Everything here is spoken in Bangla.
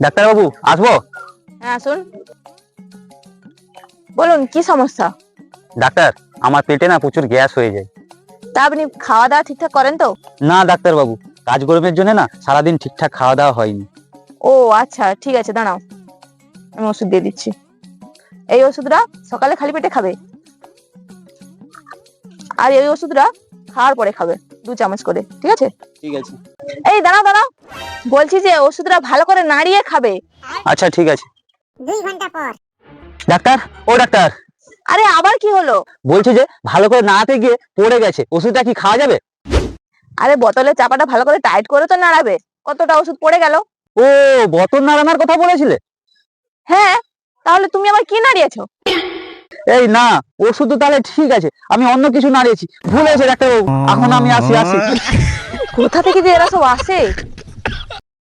ডাক্তারবাবু আসবো? হ্যাঁ আসুন, বলুন কি সমস্যা? ডাক্তার, আমার পেটে না প্রচুর গ্যাস হয়ে যায়। তা আপনি খাওয়া দাওয়া ঠিকঠাক করেন তো? না ডাক্তারবাবু, কাজকর্মের জন্য না সারাদিন ঠিকঠাক খাওয়া দাওয়া হয়নি। ও আচ্ছা, ঠিক আছে, দাঁড়াও, আমি ওষুধ দিয়ে দিচ্ছি। এই ওষুধটা সকালে খালি পেটে খাবে, আর এই ওষুধটা খাওয়ার পরে খাবে 2 চামচ করে, ঠিক আছে? ঠিক আছে। এই দাঁড়াও দাঁড়াও, বলছি যে ওষুধটা ভালো করে নাড়িয়ে খাবে। আচ্ছা ঠিক আছে। 2 ঘন্টা পর। ডাক্তার, ও ডাক্তার, আরে আবার কি হলো? বলছি যে ভালো করে নাড়াতে গিয়ে পড়ে গেছে, ওষুধটা কি খাওয়া যাবে? আরে বোতলের চাপাটা ভালো করে টাইট করে তো নাড়াবে, কতটা ওষুধ পড়ে গেল। ও, বোতল নাড়ানোর কথা বলেছিলে? হ্যাঁ, তাহলে তুমি আবার কি নাড়িয়েছো? এই না, ওষুধ তো তাহলে ঠিক আছে, আমি অন্য কিছু নাড়িয়েছি, ভুল হয়েছে ডাক্তারবাবু। এখন আমি আসি। কোথা থেকে যে এরা সব আসে।